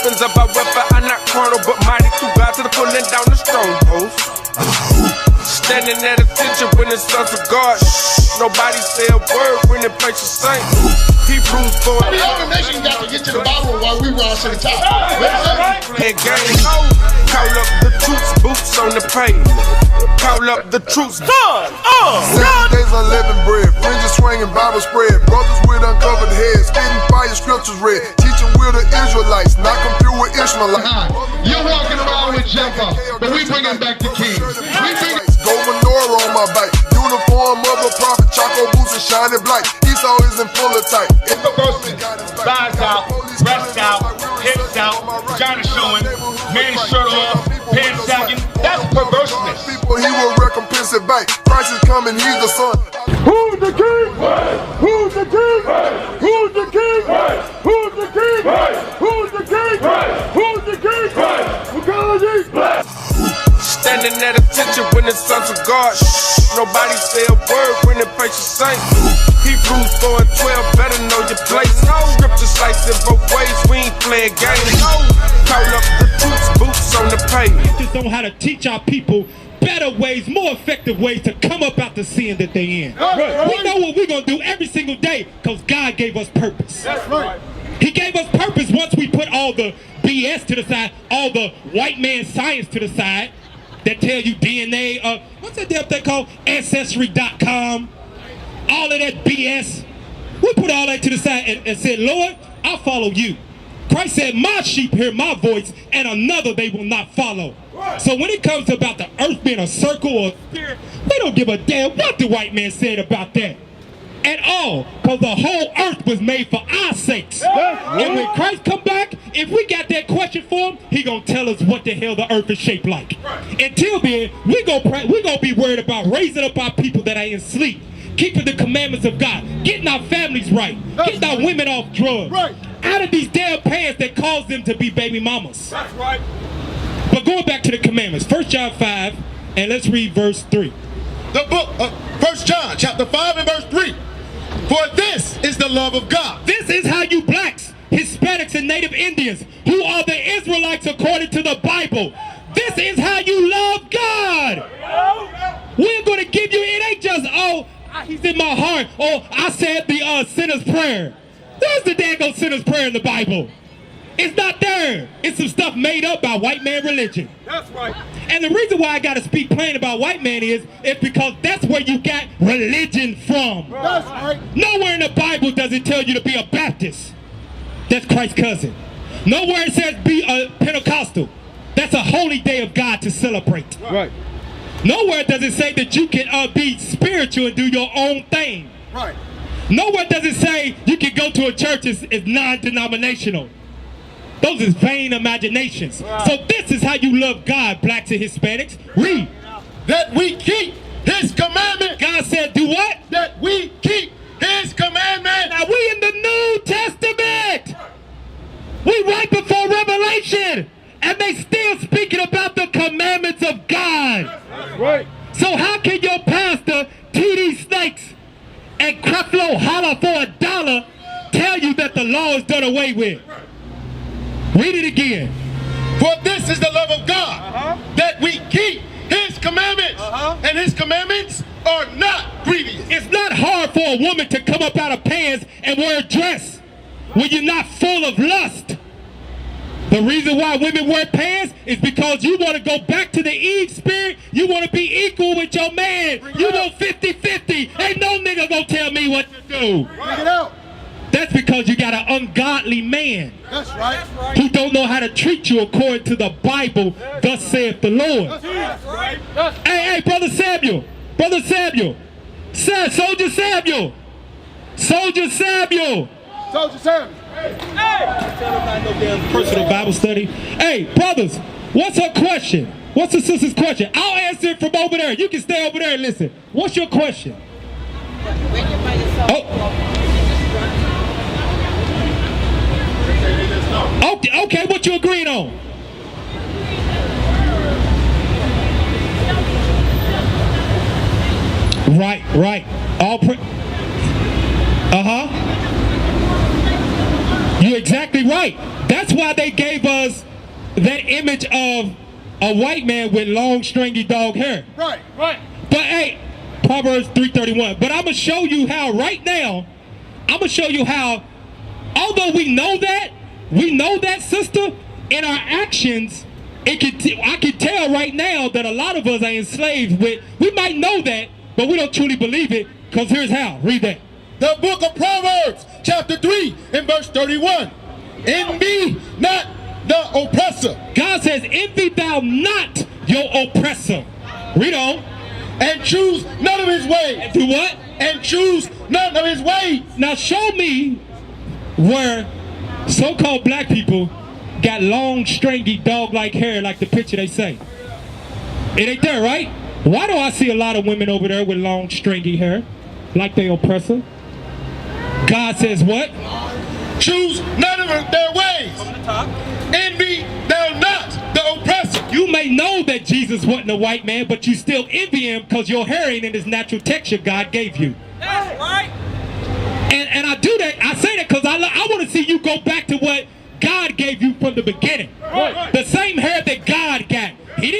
weapons of our weapon are not carnal, but mighty through God to the pulling down the strongholds. Standing at attention when the sons of God. Nobody say a word when the place is saint. Hebrews 4. The other nation got to get to the Bible while we rise to the top. Head game. Call up the troops, boots on the pavement. Call up the troops. 7 days unleavened bread, fringes swinging, Bible spread. Brothers with uncovered heads, spitting fire, scriptures read. Teaching we're the Israelites, not confused with Ishmaelites. You're walking around with Jumper, but we bring him back to King. We bring gold menorah on my bike, uniform of a prophet, Choco boots and shining blight. Esau is in full of tight. It's the person, thighs out, breast out, hips out, vagina showing, man's shirt off, pants sagging. That's perverseness. People he will recompense it back. Christ is coming, he's the son. Who's the king? Who's the king? Who's the king? Who's the king? Who's the king? Who's the king? Because he's blessed. Standing at attention when the sons of God. Nobody say a word when the place is saint. Hebrews 4 and 12, better know your place. Scripture slicing both ways, we ain't playing games. Call up the troops, boots on the pavement. We just know how to teach our people better ways, more effective ways to come up out the sin that they in. Right. We know what we're going to do every single day because God gave us purpose. That's right. He gave us purpose once we put all the BS to the side, all the white man science to the side that tell you DNA, what's that damn thing called? Ancestry.com, all of that BS. We put all that to the side and said, Lord, I'll follow you. Christ said, my sheep hear my voice, and another they will not follow. So when it comes about the earth being a circle or spirit, we don't give a damn what the white man said about that at all, because the whole earth was made for our sakes. And when Christ come back, if we got that question for him, he gonna tell us what the hell the earth is shaped like. Until then, we gonna be worried about raising up our people that are in sleep, keeping the commandments of God, getting our families right, getting our women off drugs, out of these damn pants that cause them to be baby mamas. That's right. But going back to the commandments, 1 John 5, and let's read verse 3. the book of 1 John chapter 5 and verse 3. For this is the love of God. This is how you blacks, Hispanics, and Native Indians, who are the Israelites according to the Bible, this is how you love God. We're going to give you, it ain't just, oh, he's in my heart, or I said the sinner's prayer. There's the daggone sinner's prayer in the Bible. It's not there. It's some stuff made up by white man religion. That's right. And the reason why I got to speak plain about white man is because that's where you got religion from. That's right. Nowhere in the Bible does it tell you to be a Baptist. That's Christ's cousin. Nowhere it says be a Pentecostal. That's a holy day of God to celebrate. Right. Nowhere does it say that you can be spiritual and do your own thing. Right. Nowhere does it say you can go to a church that's non-denominational. Those is vain imaginations. Right. So this is how you love God, blacks and Hispanics. Read. That we keep his commandment. God said do what? That we keep his commandment. Now we in the New Testament. We right before Revelation. And they still speaking about the commandments of God. Right. So how can your pastor, TD Snakes, and Creflo Holla for $1 tell you that the law is done away with? Read it again. For this is the love of God, that we keep his commandments, and his commandments are not grievous. It's not hard for a woman to come up out of pants and wear a dress when you're not full of lust. The reason why women wear pants is because you want to go back to the Eve spirit. You want to be equal with your man. You want 50-50. Ain't no nigga gonna tell me what to do. Bring it out. That's because you got an ungodly man. That's right. Who don't know how to treat you according to the Bible, thus saith the Lord. That's right. Hey, Brother Samuel. Brother Samuel. Soldier Samuel. Soldier Samuel. Soldier Samuel. Personal Bible study. Hey, brothers, what's her question? What's the sister's question? I'll answer it from over there. You can stay over there and listen. What's your question? Okay, what you agreeing on? Right. All you You're exactly right. That's why they gave us that image of a white man with long, stringy dog hair. Right. But hey, Proverbs 3:31. But I'm going to show you how right now, although we know that, sister, in our actions, I can tell right now that a lot of us are enslaved with, we might know that, but we don't truly believe it, because here's how. Read that. The book of Proverbs, chapter 3, and verse 31. Envy not the oppressor. God says, envy thou not your oppressor. Read on. And choose none of his ways. And do what? And choose none of his ways. Now show me where so-called black people got long, stringy, dog-like hair like the picture they say. It ain't there, right? Why do I see a lot of women over there with long, stringy hair like they oppressor? God says what? Choose none of their ways. Envy thou not the oppressor. You may know that Jesus wasn't a white man, but you still envy him because your hair ain't in his natural texture God gave you. That's right. And I do that, I say that because I want to see you go back to what God gave you from the beginning. Right. The same hair that God got. He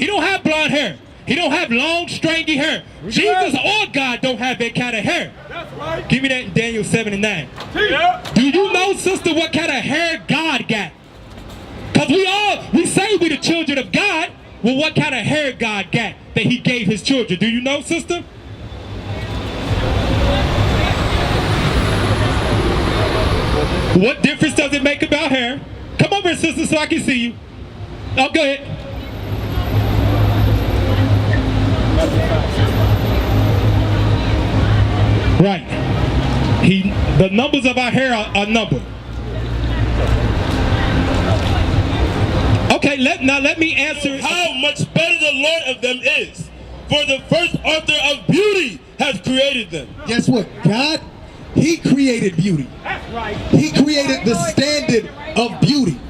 don't have blonde hair. He don't have long, stringy hair. Jesus or God don't have that kind of hair. That's right. Give me that in Daniel 7 and 9. Yeah. Do you know, sister, what kind of hair God got? Because we say we the children of God. Well, what kind of hair God got that he gave his children? Do you know, sister? What difference does it make about hair? Come over here, sister, so I can see you. Oh, go ahead. Right. The numbers of our hair are numbered. Okay, let me answer. How much better the Lord of them is. For the first author of beauty has created them. Guess what? God, he created beauty. That's right. He created the standard of beauty.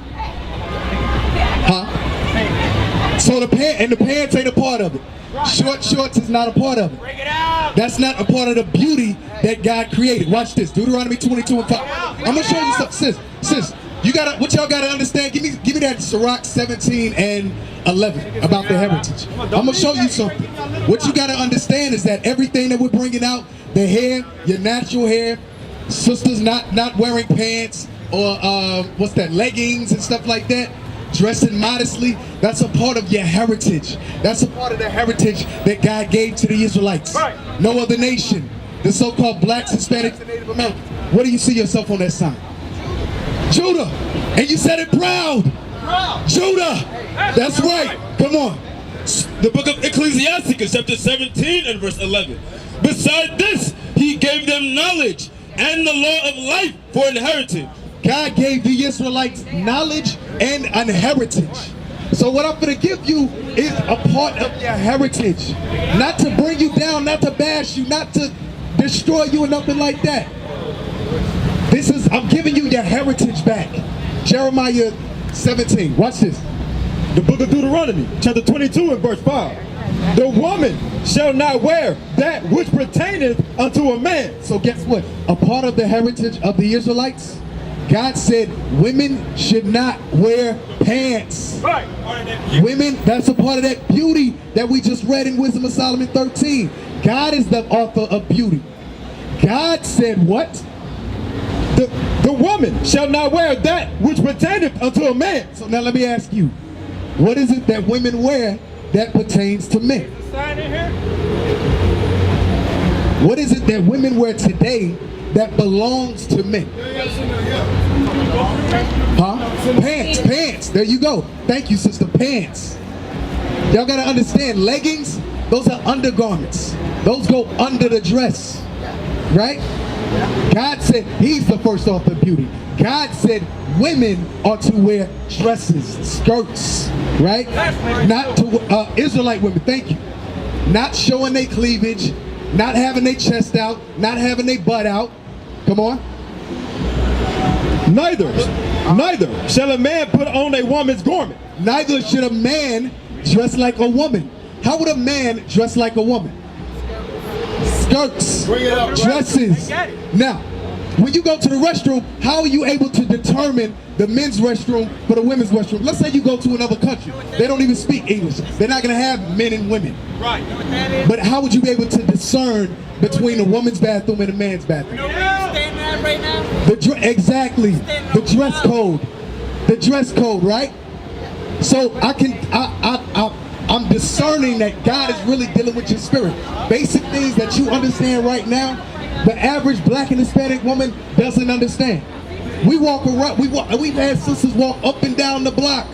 Huh? So the pants ain't a part of it. Short shorts is not a part of it. Bring it out. That's not a part of the beauty that God created. Watch this. Deuteronomy 22 and 5. I'm gonna show you something, sis. You gotta, what y'all gotta understand. Give me that Sirach 17 and 11 about the heritage. I'm gonna show you something. What you gotta understand is that everything that we're bringing out, the hair, your natural hair, sisters not wearing pants or what's that, leggings and stuff like that, dressing modestly, that's a part of your heritage. That's a part of the heritage that God gave to the Israelites. Right. No other nation, the so-called blacks, Hispanics, and Native Americans. What do you see yourself on that sign? Judah. And you said it proud. Judah. That's right. Come on. The book of Ecclesiasticus, chapter 17 and verse 11. Beside this, he gave them knowledge and the law of life for an heritage. God gave the Israelites knowledge and an heritage. So what I'm going to give you is a part of your heritage. Not to bring you down, not to bash you, not to destroy you or nothing like that. I'm giving you your heritage back. Jeremiah 17, watch this. The book of Deuteronomy, chapter 22 and verse 5. The woman shall not wear that which pertaineth unto a man. So guess what? A part of the heritage of the Israelites, God said women should not wear pants. Right. Women, that's a part of that beauty that we just read in Wisdom of Solomon 13. God is the author of beauty. God said what? The woman shall not wear that which pertaineth unto a man. So now let me ask you, what is it that women wear that pertains to men? Sign in here. What is it that women wear today that belongs to men? Huh? Pants. There you go. Thank you, sister. Pants. Y'all gotta understand, leggings, those are undergarments. Those go under the dress. Right? God said he's the first author of beauty. God said women are to wear dresses, skirts, right? Not to Israelite women, thank you. Not showing their cleavage, not having their chest out, not having their butt out. Come on. Neither shall a man put on a woman's garment. Neither should a man dress like a woman. How would a man dress like a woman? Skirts, dresses. Now, When you go to the restroom, how are you able to determine the men's restroom for the women's restroom? Let's say you go to another country. They don't even speak English. They're not going to have men and women. Right. But how would you be able to discern between a woman's bathroom and a man's bathroom? Right now? Exactly. The dress code. The dress code, right? So I'm discerning that God is really dealing with your spirit. Basic things that you understand right now, the average black and Hispanic woman doesn't understand. We walk around, we've had sisters walk up and down the block,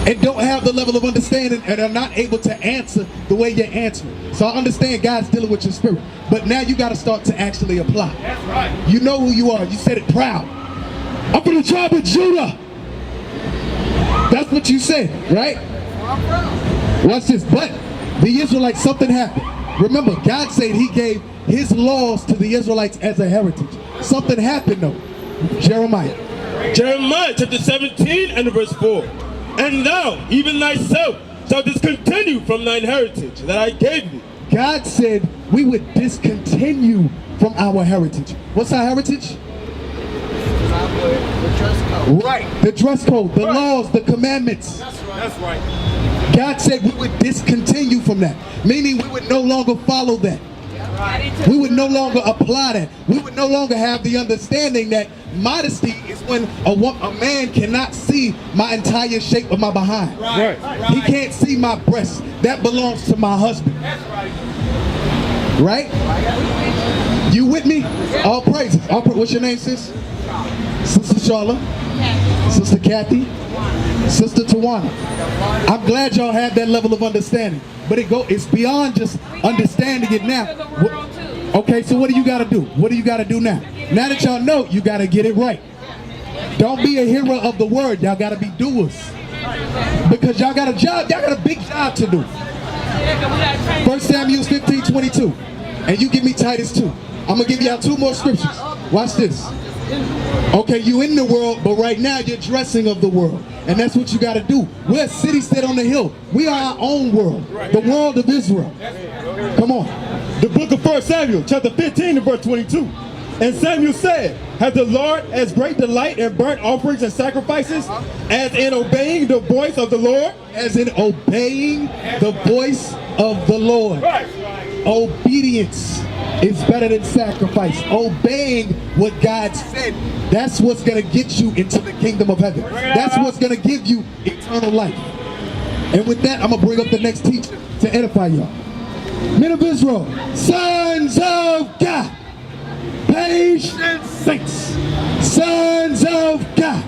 and don't have the level of understanding and are not able to answer the way you're answering. So I understand God's dealing with your spirit, but now you got to start to actually apply. That's right. You know who you are. You said it proud. I'm from the tribe of Judah. That's what you said, right? Watch this. But the Israelites, something happened. Remember, God said he gave his laws to the Israelites as a heritage. Something happened though. Jeremiah chapter 17 and verse 4. And thou, even thyself, shalt discontinue from thine heritage that I gave thee. God said we would discontinue from our heritage. What's our heritage? The dress code. Right. The dress code, the laws, the commandments. That's right. God said we would discontinue from that, meaning we would no longer follow that. We would no longer apply that. We would no longer have the understanding that modesty is when a man cannot see my entire shape of my behind. Right. He can't see my breasts. That belongs to my husband. That's right. Right? You with me? All praises. What's your name, sis? Sister Charlotte. Sister Kathy. Sister Tawana. I'm glad y'all had that level of understanding. But it's beyond just understanding it now. Okay, so what do you got to do? What do you got to do now? Now that y'all know, you got to get it right. Don't be a hero of the word. Y'all got to be doers. Because y'all got a job. Y'all got a big job to do. 1 Samuel 15:22. And you give me Titus 2. I'm going to give y'all 2 more scriptures. Watch this. Okay, you in the world, but right now you're dressing of the world. And that's what you got to do. We're a city set on the hill. We are our own world. The world of Israel. Come on. The book of 1 Samuel, chapter 15 and verse 22. And Samuel said, has the Lord as great delight in burnt offerings and sacrifices as in obeying the voice of the Lord? As in obeying the voice of the Lord. Obedience is better than sacrifice. Obeying what God said, that's what's going to get you into the kingdom of heaven. That's what's going to give you eternal life. And with that, I'm going to bring up the next teacher to edify y'all. Men of Israel, sons of God, patient saints, sons of God.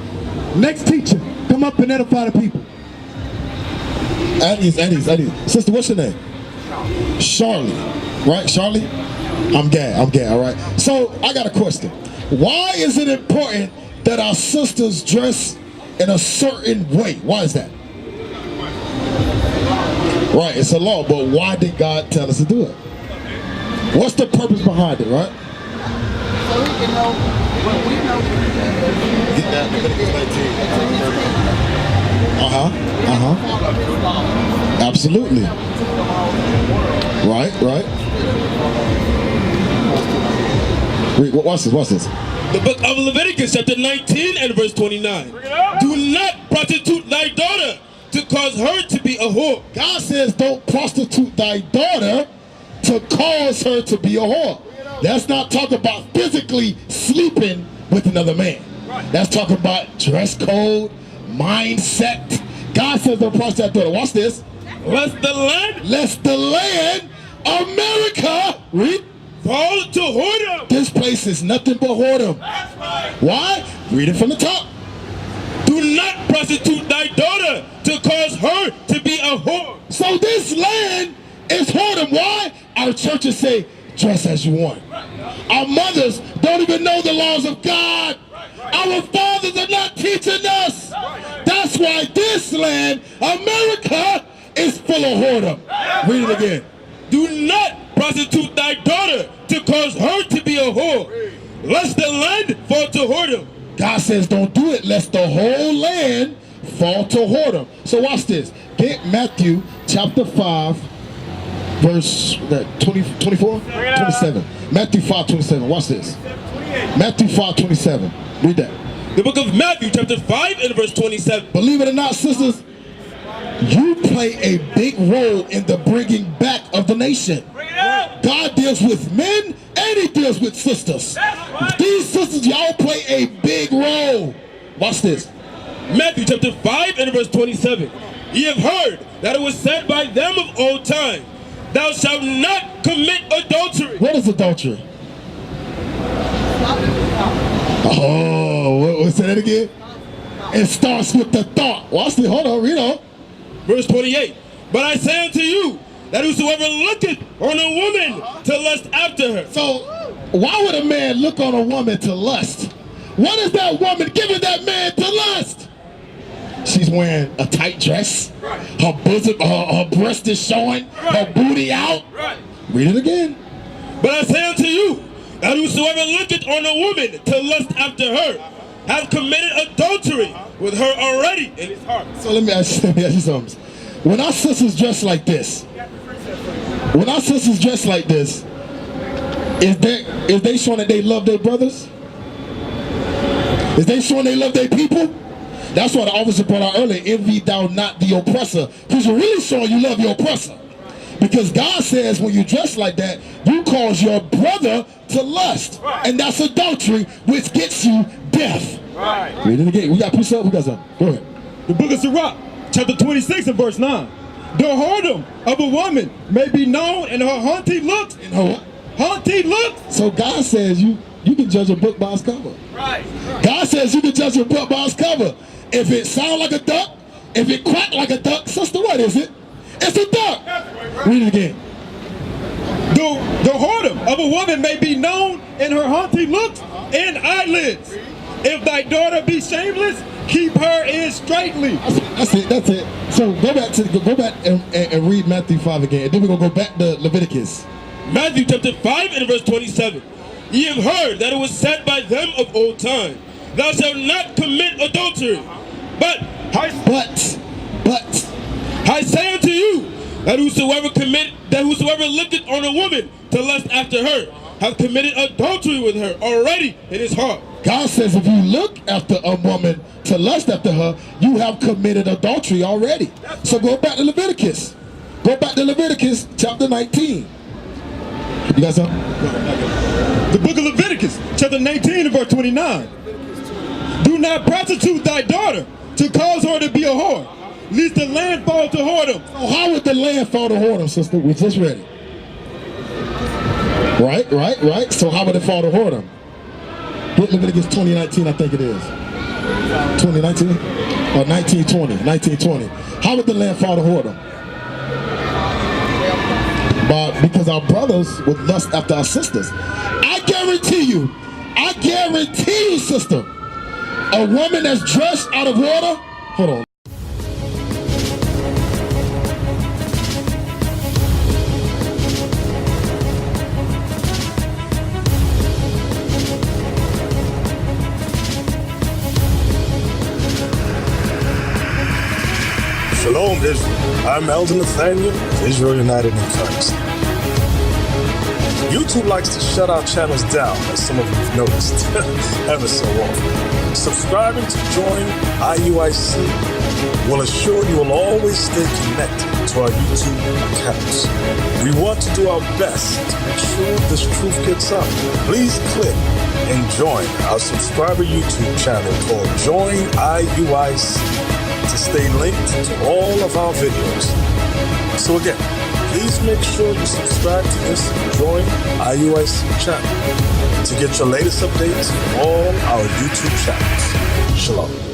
Next teacher, come up and edify the people. Eddie. Sister, what's your name? Charlie. Right, Charlie? I'm gay, all right? So, I got a question. Why is it important that our sisters dress in a certain way? Why is that? Right, it's a law, but why did God tell us to do it? What's the purpose behind it, right? So we can know what we know. Get that, Leviticus 19. Absolutely. Right. Watch this. The book of Leviticus, chapter 19 and verse 29. Do not prostitute thy daughter to cause her to be a whore. God says don't prostitute thy daughter to cause her to be a whore. That's not talking about physically sleeping with another man. That's talking about dress code, mindset. God says don't prostitute that daughter. Watch this. Lest the land, America, read, fall to whoredom. This place is nothing but whoredom. That's right. Why? Read it from the top. Do not prostitute thy daughter to cause her to be a whore. So this land is whoredom. Why? Our churches say, dress as you want. Our mothers don't even know the laws of God. Our fathers are not teaching us. That's why this land, America, is full of whoredom. Read it again. Do not prostitute thy daughter to cause her to be a whore, lest the land fall to whoredom. God says don't do it lest the whole land fall to whoredom. So watch this. Get Matthew chapter 5 verse 24? 27. Matthew 5:27. Watch this. Matthew 5:27. Read that. The book of Matthew, chapter 5 and verse 27. Believe it or not, sisters, you play a big role in the bringing back of the nation. God deals with men and he deals with sisters. These sisters, y'all play a big role. Watch this. Matthew chapter 5 and verse 27. Ye have heard that it was said by them of old time, thou shalt not commit adultery. What is adultery? Oh, say that again? It starts with the thought. Watch this, hold on, read on. Verse 28. But I say unto you, that whosoever looketh on a woman to lust after her. So, why would a man look on a woman to lust? What is that woman giving that man to lust? She's wearing a tight dress. Her bosom, her breast is showing. Her booty out. Read it again. But I say unto you, that whosoever looketh on a woman to lust after her, hath committed adultery with her already in his heart. So let me ask you something. When our sisters dress like this, is they showing that they love their brothers? Is they showing they love their people? That's what the officer brought out earlier. Envy thou not the oppressor. Because you're really showing you love your oppressor. Because God says when you dress like that, you cause your brother to lust. And that's adultery, which gets you death. Read it again. We got push up. We got something. Go ahead. The book of Sirach, chapter 26 and verse 9. The whoredom of a woman may be known in her haughty looks. In her haughty looks. So God says you can judge a book by its cover. God says you can judge a book by its cover. If it sound like a duck, if it quack like a duck, sister, what is it? It's a duck. Read it again. The whoredom of a woman may be known in her haughty looks and eyelids. If thy daughter be shameless, keep her in straitly. That's it. So go back and read Matthew 5 again. And then we're gonna go back to Leviticus. Matthew chapter 5 and verse 27. Ye have heard that it was said by them of old time, thou shalt not commit adultery. But I say unto you, that whosoever looketh on a woman to lust after her, hath committed adultery with her already in his heart. God says if you look after a woman to lust after her, you have committed adultery already. So go back to Leviticus. Go back to Leviticus chapter 19. You got something? The book of Leviticus, chapter 19 and verse 29. Do not prostitute thy daughter to cause her to be a whore, lest the land fall to whoredom. So how would the land fall to whoredom, sister? We just read it. Right. So how would it fall to whoredom? Get Leviticus 20:19, I think it is. 2019? Or 19:20. How would the land fall to whoredom? Because our brothers would lust after our sisters. I guarantee you, sister, a woman that's dressed out of water, hold on. Shalom, Israel. I'm Elder Nathaniel of Israel United in Christ. YouTube likes to shut our channels down, as some of you have noticed, ever so often. Subscribing to join IUIC will assure you will always stay connected to our YouTube accounts. We want to do our best to make sure this truth gets out. Please click and join our subscriber YouTube channel called Join IUIC to stay linked to all of our videos. So again, please make sure you subscribe to this Join IUIC channel to get your latest updates from all our YouTube channels. Shalom.